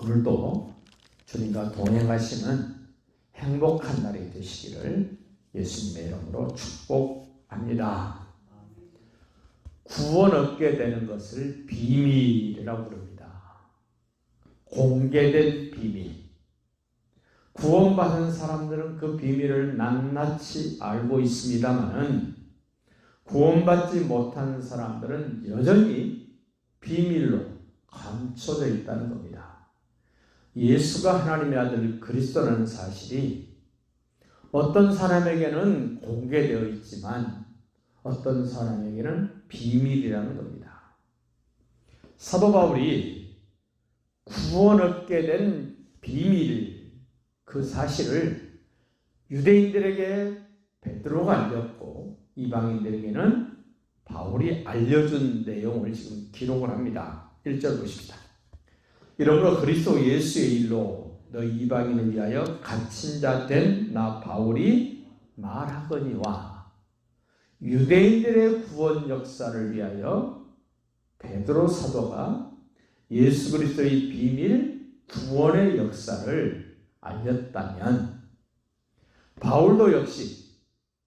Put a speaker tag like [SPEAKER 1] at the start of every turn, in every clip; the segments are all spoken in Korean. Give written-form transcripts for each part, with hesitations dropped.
[SPEAKER 1] 오늘도 주님과 동행하시는 행복한 날이 되시기를 예수님의 이름으로 축복합니다. 구원 얻게 되는 것을 비밀이라고 부릅니다. 공개된 비밀. 구원받은 사람들은 그 비밀을 낱낱이 알고 있습니다만 구원받지 못한 사람들은 여전히 비밀로 감춰져 있다는 겁니다. 예수가 하나님의 아들 그리스도라는 사실이 어떤 사람에게는 공개되어 있지만 어떤 사람에게는 비밀이라는 겁니다. 사도 바울이 구원 얻게 된 비밀, 그 사실을 유대인들에게 베드로가 알렸고 이방인들에게는 바울이 알려준 내용을 지금 기록을 합니다. 1절 보십시다. 이러므로 그리스도 예수의 일로 너희 이방인을 위하여 갇힌 자 된 나 바울이 말하거니와 유대인들의 구원 역사를 위하여 베드로 사도가 예수 그리스도의 비밀 구원의 역사를 알렸다면 바울도 역시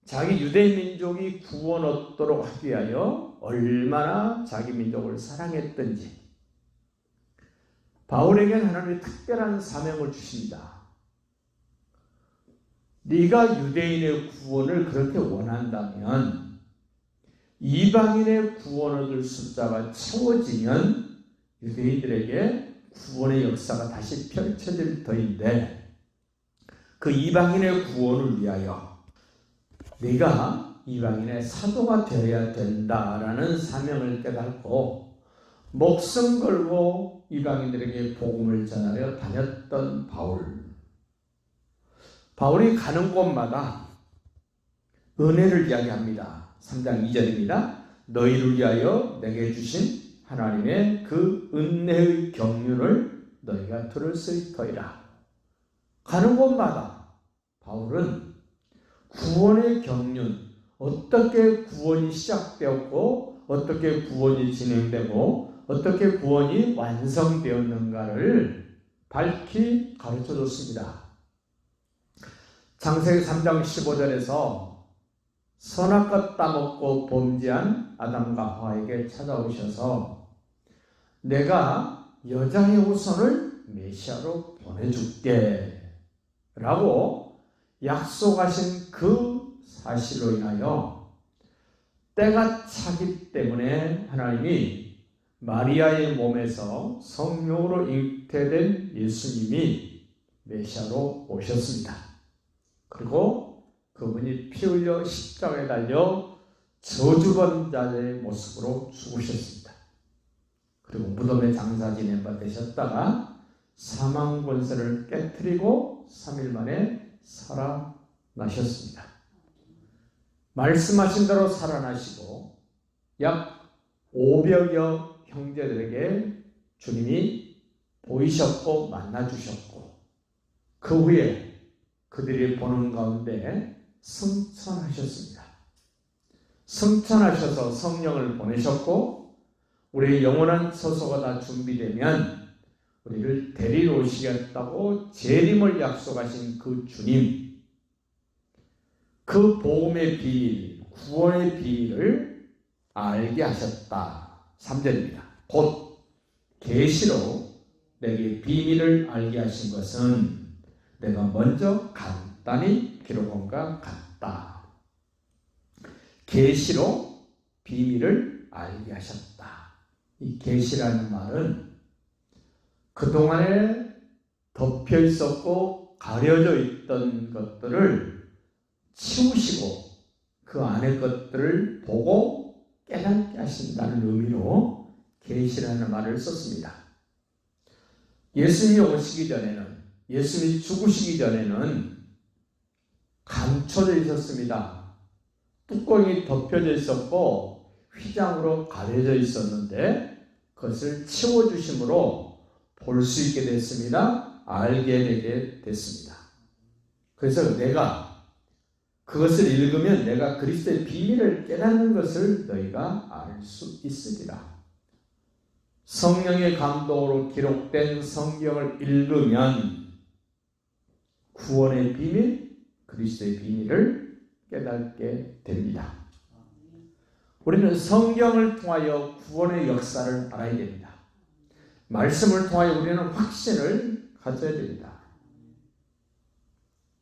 [SPEAKER 1] 자기 유대 민족이 구원 얻도록 하기 위하여 얼마나 자기 민족을 사랑했던지 바울에게는 하나님이 특별한 사명을 주십니다. 네가 유대인의 구원을 그렇게 원한다면 이방인의 구원 얻을 숫자가 채워지면 유대인들에게 구원의 역사가 다시 펼쳐질 터인데 그 이방인의 구원을 위하여 네가 이방인의 사도가 되어야 된다라는 사명을 깨닫고 목숨 걸고 이방인들에게 복음을 전하려 다녔던 바울이 가는 곳마다 은혜를 이야기합니다. 3장 2절입니다. 너희를 위하여 내게 주신 하나님의 그 은혜의 경륜을 너희가 들을 수 있더이라. 가는 곳마다 바울은 구원의 경륜, 어떻게 구원이 시작되었고 어떻게 구원이 진행되고 어떻게 구원이 완성되었는가를 밝히 가르쳐줬습니다. 창세기 3장 15절에서 선악과 따먹고 범죄한 아담과 하와에게 찾아오셔서 내가 여자의 후손을 메시아로 보내줄게 라고 약속하신 그 사실로 인하여 때가 차기 때문에 하나님이 마리아의 몸에서 성령으로 잉태된 예수님이 메시아로 오셨습니다. 그리고 그분이 피 흘려 십자가에 달려 저주받은 자의 모습으로 죽으셨습니다. 그리고 무덤에 장사 지낸 바 되셨다가 사망 권세를 깨뜨리고 3일 만에 살아나셨습니다. 말씀하신 대로 살아나시고 약 500여 형제들에게 주님이 보이셨고 만나주셨고 그 후에 그들이 보는 가운데 승천하셨습니다. 승천하셔서 성령을 보내셨고 우리의 영원한 처소가 다 준비되면 우리를 데리러 오시겠다고 재림을 약속하신 그 주님, 그 복음의 비밀, 구원의 비밀을 알게 하셨다. 3절입니다. 곧 계시로 내게 비밀을 알게 하신 것은 내가 먼저 간단히 기록한 것 같다. 계시로 비밀을 알게 하셨다. 이 계시라는 말은 그동안에 덮여 있었고 가려져 있던 것들을 치우시고 그 안의 것들을 보고 깨닫게 하신다는 의미로 계시라는 말을 썼습니다. 예수님이 오시기 전에는, 예수님이 죽으시기 전에는 감춰져 있었습니다. 뚜껑이 덮여져 있었고 휘장으로 가려져 있었는데 그것을 치워주심으로 볼 수 있게 됐습니다. 알게 되게 됐습니다. 그래서 내가 그것을 읽으면 내가 그리스도의 비밀을 깨닫는 것을 너희가 알 수 있으리라. 성령의 감동으로 기록된 성경을 읽으면 구원의 비밀, 그리스도의 비밀을 깨닫게 됩니다. 우리는 성경을 통하여 구원의 역사를 알아야 됩니다. 말씀을 통하여 우리는 확신을 가져야 됩니다.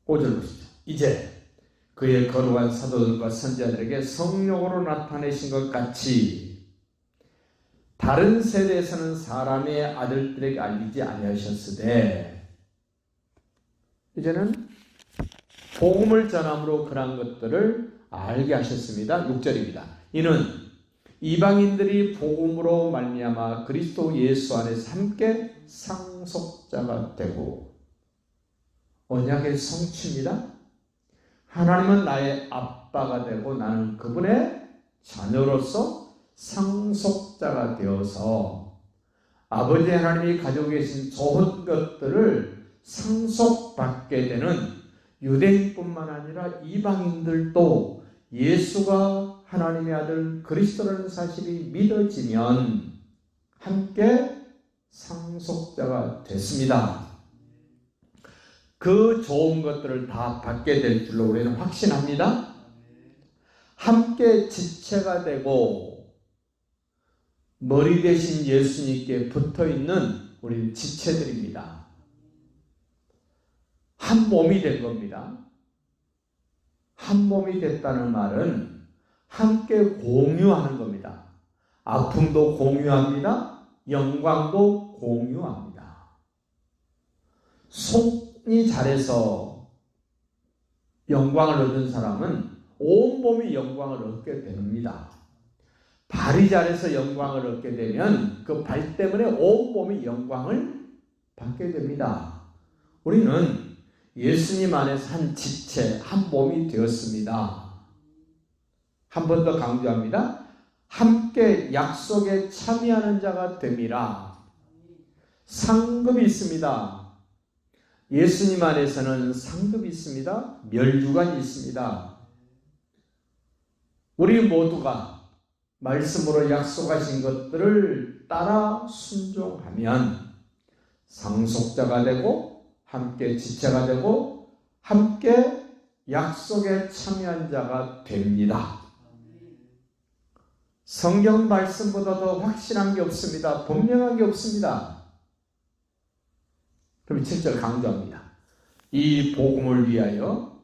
[SPEAKER 1] 5절 보시죠. 이제 그의 거룩한 사도들과 선지자들에게 성령으로 나타내신 것 같이 다른 세대에서는 사람의 아들들에게 알리지 아니하셨으되 이제는 복음을 전함으로 그러한 것들을 알게 하셨습니다. 6절입니다. 이는 이방인들이 복음으로 말미암아 그리스도 예수 안에서 함께 상속자가 되고 언약의 성취입니다. 하나님은 나의 아빠가 되고 나는 그분의 자녀로서 상속자가 되어서 아버지 하나님이 가지고 계신 좋은 것들을 상속받게 되는 유대인뿐만 아니라 이방인들도 예수가 하나님의 아들 그리스도라는 사실이 믿어지면 함께 상속자가 됐습니다. 그 좋은 것들을 다 받게 될 줄로 우리는 확신합니다. 함께 지체가 되고 머리 대신 예수님께 붙어있는 우리는 지체들입니다. 한 몸이 된 겁니다. 한 몸이 됐다는 말은 함께 공유하는 겁니다. 아픔도 공유합니다. 영광도 공유합니다. 손이 잘해서 영광을 얻은 사람은 온 몸이 영광을 얻게 됩니다. 발이 잘해서 영광을 얻게 되면 그 발 때문에 온 몸이 영광을 받게 됩니다. 우리는 예수님 안에서 한 지체, 한 몸이 되었습니다. 한 번 더 강조합니다. 함께 약속에 참여하는 자가 됨이라. 상급이 있습니다. 예수님 안에서는 상급이 있습니다. 멸류관이 있습니다. 우리 모두가 말씀으로 약속하신 것들을 따라 순종하면 상속자가 되고 함께 지체가 되고 함께 약속에 참여한 자가 됩니다. 성경 말씀보다 더 확실한 게 없습니다. 분명한 게 없습니다. 그럼 7절 강조합니다. 이 복음을 위하여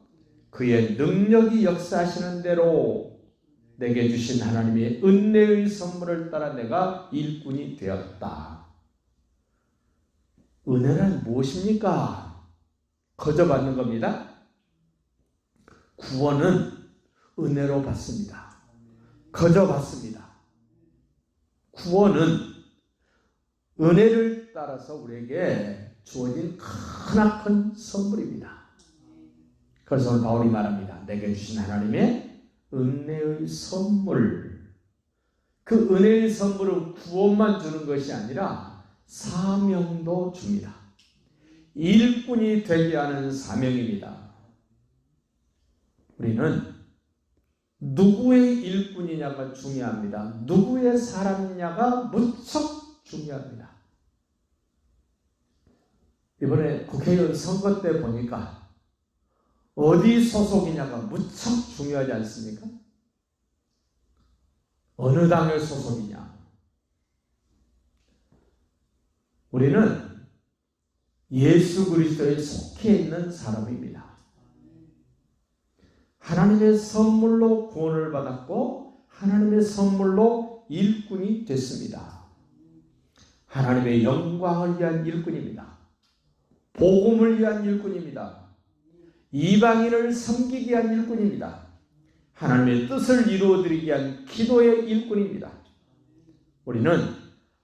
[SPEAKER 1] 그의 능력이 역사하시는 대로 내게 주신 하나님의 은혜의 선물을 따라 내가 일꾼이 되었다. 은혜란 무엇입니까? 거저 받는 겁니다. 구원은 은혜로 받습니다. 거저 받습니다. 구원은 은혜를 따라서 우리에게 주어진 크나큰 선물입니다. 그래서 오늘 바울이 말합니다. 내게 주신 하나님의 은혜의 선물. 그 은혜의 선물은 구원만 주는 것이 아니라 사명도 줍니다. 일꾼이 되게 하는 사명입니다. 우리는 누구의 일꾼이냐가 중요합니다. 누구의 사람이냐가 무척 중요합니다. 이번에 국회의원 선거 때 보니까 어디 소속이냐가 무척 중요하지 않습니까? 어느 당의 소속이냐. 우리는 예수 그리스도에 속해 있는 사람입니다. 하나님의 선물로 구원을 받았고 하나님의 선물로 일꾼이 됐습니다. 하나님의 영광을 위한 일꾼입니다. 복음을 위한 일꾼입니다. 이방인을 섬기기 위한 일꾼입니다. 하나님의 뜻을 이루어드리기 위한 기도의 일꾼입니다. 우리는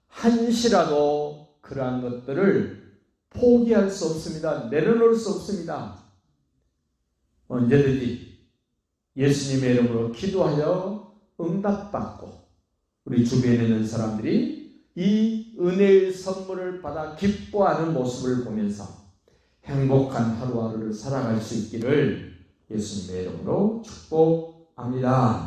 [SPEAKER 1] 한시라도 그러한 것들을 포기할 수 없습니다. 내려놓을 수 없습니다. 언제든지 예수님의 이름으로 기도하여 응답받고 우리 주변에 있는 사람들이 이 은혜의 선물을 받아 기뻐하는 모습을 보면서 행복한 하루하루를 살아갈 수 있기를 예수님의 이름으로 축복합니다.